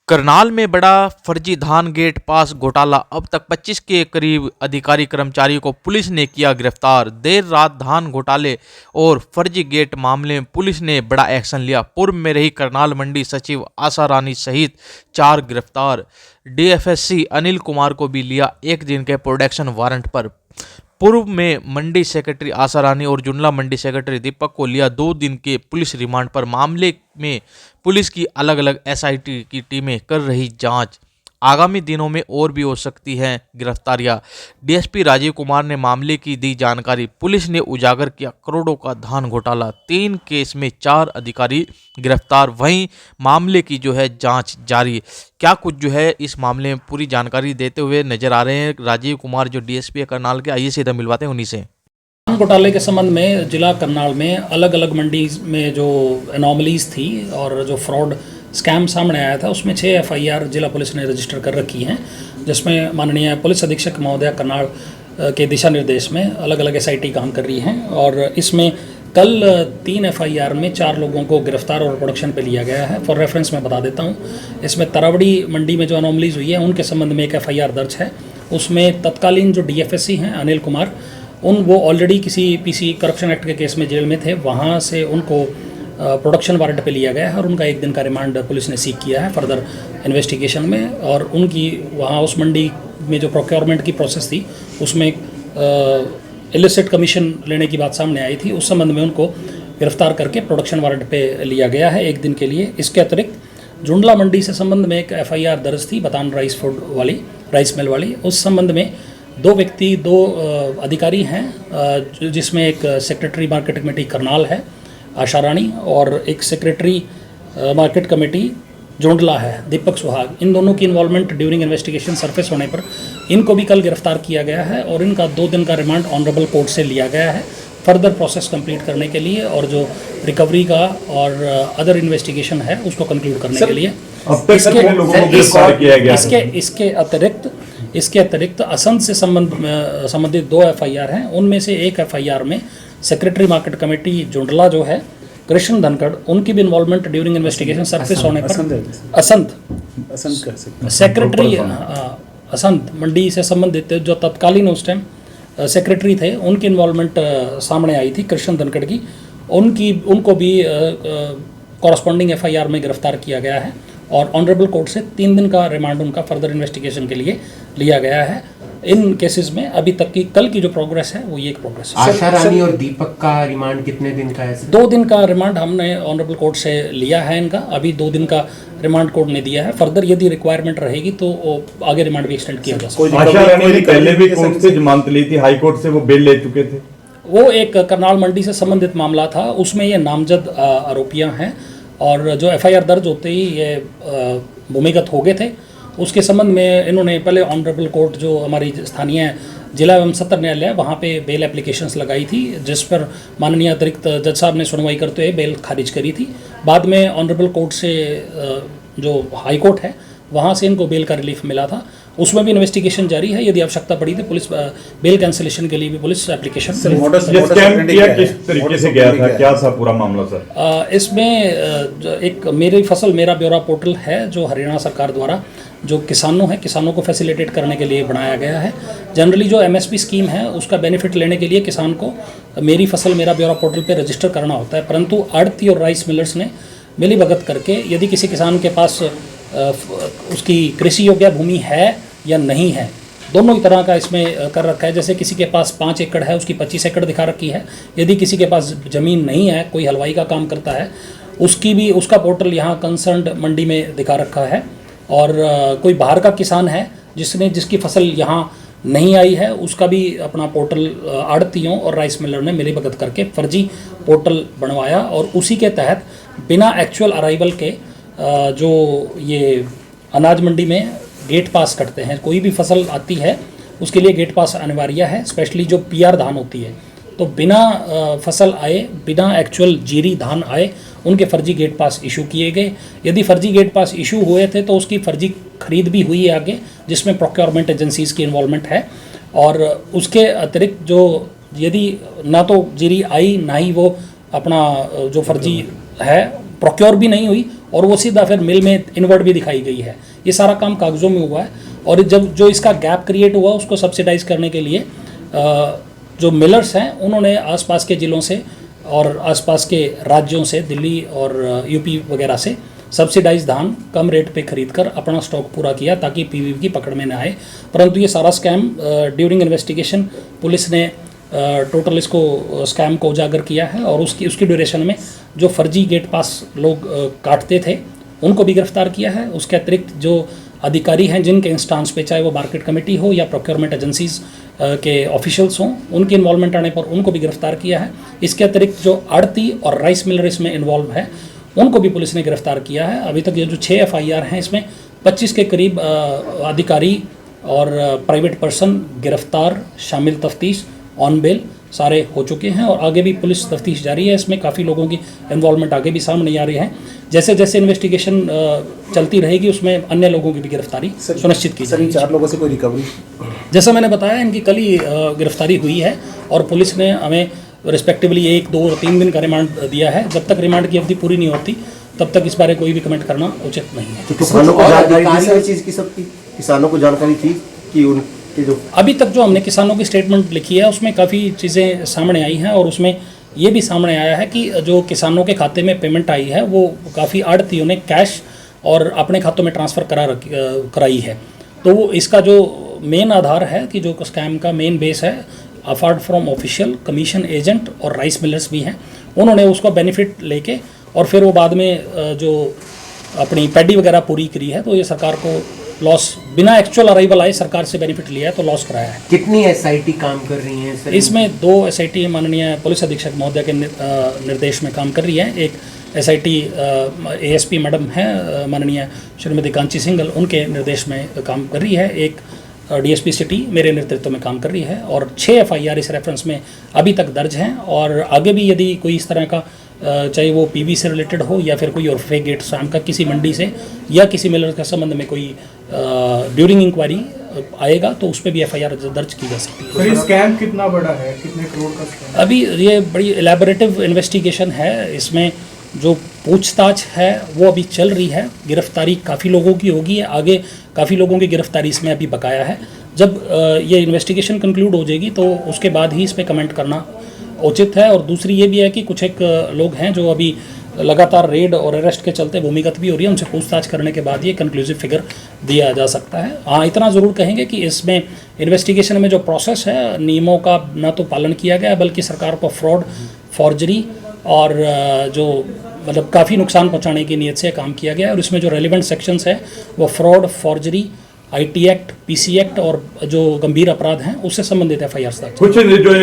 करनाल में बड़ा फर्जी धान गेट पास घोटाला। अब तक 25 के करीब अधिकारी कर्मचारियों को पुलिस ने किया गिरफ्तार। देर रात धान घोटाले और फर्जी गेट मामले में पुलिस ने बड़ा एक्शन लिया। पूर्व में रही करनाल मंडी सचिव आशा रानी सहित 4 गिरफ्तार। डीएफएससी अनिल कुमार को भी लिया 1 दिन के प्रोडक्शन वारंट पर। पूर्व में मंडी सेक्रेटरी आशा रानी और जुमला मंडी सेक्रेटरी दीपक को लिया 2 दिन के पुलिस रिमांड पर। मामले में पुलिस की अलग अलग एसआईटी की टीमें कर रही जांच। आगामी दिनों में और भी हो सकती हैं गिरफ्तारियां। डीएसपी राजीव कुमार ने मामले की दी जानकारी। पुलिस ने उजागर किया करोड़ों का धान घोटाला। 3 केस में 4 अधिकारी गिरफ्तार। वहीं मामले की जांच जारी। क्या कुछ इस मामले में पूरी जानकारी देते हुए नजर आ रहे हैं राजीव कुमार जो डीएसपी है करनाल के। आइए सीधा मिलवाते हैं उन्हीं से। धान घोटाले के संबंध में जिला करनाल में अलग अलग मंडी में जो एनॉमलीज थी और जो फ्रॉड स्कैम सामने आया था, उसमें 6 एफआईआर जिला पुलिस ने रजिस्टर कर रखी हैं, जिसमें माननीय पुलिस अधीक्षक महोदया करनाल के दिशा निर्देश में अलग अलग एसआईटी काम कर रही हैं। और इसमें कल 3 एफआईआर में 4 लोगों को गिरफ्तार और प्रोडक्शन पे लिया गया है। फॉर रेफरेंस मैं बता देता हूँ, इसमें तरावड़ी मंडी में जो एनॉमलीज हुई है उनके संबंध में 1 एफआईआर दर्ज है। उसमें तत्कालीन जो डीएफएससी हैं अनिल कुमार, वो ऑलरेडी किसी पीसी करप्शन एक्ट के केस में जेल में थे। वहाँ से उनको प्रोडक्शन वारंट पे लिया गया है और उनका 1 दिन का रिमांड पुलिस ने सीक किया है फर्दर इन्वेस्टिगेशन में। और उनकी वहाँ उस मंडी में जो प्रोक्योरमेंट की प्रोसेस थी उसमें इलिसिट कमीशन लेने की बात सामने आई थी। उस संबंध में उनको गिरफ्तार करके प्रोडक्शन वारंट पे लिया गया है 1 दिन के लिए। इसके अतिरिक्त जुंडला मंडी से संबंध में 1 एफआईआर दर्ज थी बतान राइस मिल वाली। उस संबंध में 2 अधिकारी हैं, जिसमें एक सेक्रेटरी मार्केट कमेटी करनाल है आशा रानी और एक सेक्रेटरी मार्केट कमेटी जोंडला है दीपक सुहाग। इन दोनों की इन्वॉल्वमेंट ड्यूरिंग इन्वेस्टिगेशन सरफेस होने पर इनको भी कल गिरफ्तार किया गया है और इनका 2 दिन का रिमांड ऑनरेबल कोर्ट से लिया गया है फर्दर प्रोसेस कंप्लीट करने के लिए और जो रिकवरी का और अदर इन्वेस्टिगेशन है उसको कंक्लूड करने के लिए। इसके अतिरिक्त असंध से संबंधित 2 एफआईआर हैं। उनमें से 1 एफआईआर में सेक्रेटरी मार्केट कमेटी जोंडला जो है कृष्ण धनखड़, उनकी भी इन्वॉल्वमेंट ड्यूरिंग इन्वेस्टिगेशन सरफेस होने पर असंध सेक्रेटरी असंध मंडी से संबंधित जो तत्कालीन उस टाइम सेक्रेटरी थे, उनकी इन्वॉल्वमेंट सामने आई थी कृष्ण धनखड़ की। उनको भी कॉरस्पॉन्डिंग एफआईआर में गिरफ्तार किया गया है और ऑनरेबल कोर्ट से 3 दिन का रिमांड उनका फर्दर इन्वेस्टिगेशन के लिए लिया गया है। इन केसेस में अभी तक की कल की जो प्रोग्रेस है वो ये प्रोग्रेस है। आशा रानी और दीपक का रिमांड कितने दिन का है? 2 दिन का रिमांड हमने ऑनरेबल कोर्ट से लिया है इनका। अभी 2 दिन का रिमांड कोर्ट ने दिया है। फर्दर यदि रिक्वायरमेंट रहेगी तो आगे रिमांड भी एक्सटेंड किया जा सकता है। आशा रानी ने पहले भी कोर्ट से जमानत ली थी, हाई कोर्ट से वो बेल ले चुके थे। वो एक करनाल मंडी से संबंधित मामला था, उसमें ये नामजद आरोपियां हैं और जो एफआईआर दर्ज होते ही ये भूमिगत हो गए थे। उसके संबंध में इन्होंने पहले ऑनरेबल कोर्ट जो हमारी स्थानीय जिला एवं सत्र न्यायालय वहाँ पे बेल एप्लीकेशंस लगाई थी, जिस पर माननीय अतिरिक्त जज साहब ने सुनवाई करते हुए बेल खारिज करी थी। बाद में ऑनरेबल कोर्ट से जो हाई कोर्ट है वहाँ से इनको बेल का रिलीफ मिला था। उसमें भी इन्वेस्टिगेशन जारी है। यदि आवश्यकता पड़ी तो पुलिस बेल कैंसिलेशन के लिए भी पुलिस एप्लीकेशन किस तरीके से गया था, क्या था पूरा मामला सर? इसमें एक मेरी फसल मेरा ब्यौरा पोर्टल है जो हरियाणा सरकार द्वारा जो किसानों को फैसिलिटेट करने के लिए बनाया गया है। जनरली जो एमएसपी स्कीम है उसका बेनिफिट लेने के लिए किसान को मेरी फसल मेरा ब्यौरा पोर्टल पे रजिस्टर करना होता है, परंतु आड़ती और राइस मिलर्स ने मिलीभगत करके यदि किसी किसान के पास उसकी कृषि योग्य भूमि है या नहीं है, दोनों ही तरह का इसमें कर रखा है। जैसे किसी के पास 5 एकड़ है, उसकी 25 एकड़ दिखा रखी है। यदि किसी के पास ज़मीन नहीं है, कोई हलवाई का काम करता है, उसका पोर्टल यहाँ कंसर्न्ड मंडी में दिखा रखा है। और कोई बाहर का किसान है जिसकी फसल यहाँ नहीं आई है, उसका भी अपना पोर्टल आड़तियों और राइस मिलर ने मिलीभगत करके फर्जी पोर्टल बनवाया और उसी के तहत बिना एक्चुअल अराइवल के जो ये अनाज मंडी में गेट पास करते हैं। कोई भी फसल आती है उसके लिए गेट पास अनिवार्य है, स्पेशली जो पीआर धान होती है। तो बिना फसल आए, बिना एक्चुअल जीरी धान आए, उनके फर्जी गेट पास इशू किए गए। यदि फर्जी गेट पास इशू हुए थे तो उसकी फर्जी खरीद भी हुई है आगे, जिसमें प्रोक्योरमेंट एजेंसीज़ की इन्वॉल्वमेंट है। और उसके अतिरिक्त जो यदि ना तो जीरी आई ना ही वो अपना जो फर्जी है प्रोक्योर भी नहीं हुई और वो सीधा फिर मिल में इनवर्ट भी दिखाई गई है। ये सारा काम कागज़ों में हुआ है और जब जो इसका गैप क्रिएट हुआ उसको सब्सिडाइज करने के लिए जो मिलर्स हैं उन्होंने आसपास के ज़िलों से और आसपास के राज्यों से, दिल्ली और यूपी वगैरह से सब्सिडाइज धान कम रेट पे खरीदकर अपना स्टॉक पूरा किया ताकि पीवीबी की पकड़ में न आए। परंतु ये सारा स्कैम ड्यूरिंग इन्वेस्टिगेशन पुलिस ने टोटल इसको स्कैम को उजागर किया है और उसकी ड्यूरेशन में जो फर्जी गेट पास लोग काटते थे उनको भी गिरफ्तार किया है। उसके अतिरिक्त जो अधिकारी हैं जिनके इंस्टांस पे, चाहे वो मार्केट कमेटी हो या प्रोक्योरमेंट एजेंसीज के ऑफिशियल्स हों, उनके इन्वॉल्वमेंट आने पर उनको भी गिरफ्तार किया है। इसके अतिरिक्त जो आड़ती और राइस मिलर इसमें इन्वॉल्व है उनको भी पुलिस ने गिरफ्तार किया है। अभी तक ये जो 6 FIR हैं इसमें 25 के करीब अधिकारी और प्राइवेट पर्सन गिरफ्तार, शामिल तफ्तीश, ऑन बेल सारे हो चुके हैं और आगे भी पुलिस तफ्तीश जारी है। इसमें काफ़ी लोगों की इन्वॉल्वमेंट आगे भी सामने आ रही है। जैसे जैसे इन्वेस्टिगेशन चलती रहेगी उसमें अन्य लोगों की भी गिरफ्तारी सुनिश्चित की जाएगी। 4 लोगों से कोई रिकवरी? जैसा मैंने बताया इनकी कल ही गिरफ्तारी हुई है और पुलिस ने हमें रिस्पेक्टिवली 1, 2 और 3 दिन का रिमांड दिया है। जब तक रिमांड की अवधि पूरी नहीं होती तब तक इस बारे कोई भी कमेंट करना उचित नहीं है। तो किसानों को जानकारी चीज़ की सबकी किसानों को जानकारी थी कि उनके जो अभी तक जो हमने किसानों की स्टेटमेंट लिखी है उसमें काफ़ी चीज़ें सामने आई हैं और उसमें ये भी सामने आया है कि जो किसानों के खाते में पेमेंट आई है वो काफ़ी आड़तियों ने कैश और अपने खातों में ट्रांसफ़र कराई है। तो वो इसका जो मेन आधार है कि जो स्कैम का मेन बेस है, apart from official, commission agent और राइस मिलर्स भी हैं, उन्होंने उसको बेनिफिट लेके और फिर वो बाद में जो अपनी पैडी वगैरह पूरी करी है तो ये सरकार को लॉस, बिना एक्चुअल अराइवल आए सरकार से बेनिफिट लिया है तो लॉस कराया है। कितनी SIT काम कर रही हैं सर? इसमें 2 SIT माननीय पुलिस अधीक्षक महोदय के निर्देश में काम कर रही है। एक SIT ASP मैडम है माननीय श्रीमती कांची सिंघल, उनके निर्देश में काम कर रही है। एक DSP सिटी मेरे नेतृत्व में काम कर रही है और 6 FIR इस रेफरेंस में अभी तक दर्ज हैं और आगे भी यदि कोई इस तरह का चाहे वो PV से रिलेटेड हो या फिर कोई और फेक गेट शाम का किसी मंडी से या किसी मिलर के संबंध में कोई ड्यूरिंग इंक्वायरी आएगा तो उस पर भी FIR दर्ज की जा सकती है। सर, ये स्कैम कितना बड़ा है, कितने करोड़ का स्कैम? अभी ये बड़ी एलैबोरेटिव इन्वेस्टिगेशन है, इसमें जो पूछताछ है वो अभी चल रही है। गिरफ्तारी काफ़ी लोगों की होगी, आगे काफ़ी लोगों की गिरफ्तारी इसमें अभी बकाया है। जब ये इन्वेस्टिगेशन कंक्लूड हो जाएगी तो उसके बाद ही इस पर कमेंट करना उचित है। और दूसरी ये भी है कि कुछ एक लोग हैं जो अभी लगातार रेड और अरेस्ट के चलते भूमिगत भी हो रही है, उनसे पूछताछ करने के बाद ये कंक्लूसिव फिगर दिया जा सकता है। हाँ, इतना ज़रूर कहेंगे कि इसमें इन्वेस्टिगेशन में जो प्रोसेस है नियमों का ना तो पालन किया गया बल्कि सरकार को फ्रॉड, फॉर्जरी और जो मतलब काफ़ी नुकसान पहुंचाने की नीयत से काम किया गया है। और इसमें जो रेलिवेंट सेक्शंस है वो fraud, forgery, IT act, PC act और जो गंभीर अपराध हैं उससे संबंधित FIR दर्ज। कुछ जो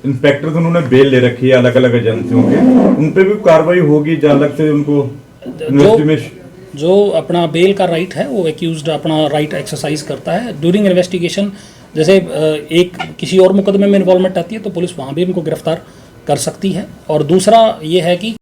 इंस्पेक्टर थे उन्होंने बेल ले रखी है अलग अलग एजेंसियों के, उन पे भी कार्रवाई होगी जो अलग से उनको जो अपना बेल का राइट है वो एक्यूज्ड अपना राइट एक्सरसाइज करता है ड्यूरिंग इन्वेस्टिगेशन। जैसे एक किसी और मुकदमे में इन्वॉल्वमेंट आती है तो पुलिस वहाँ भी उनको गिरफ्तार कर सकती है। और दूसरा ये है कि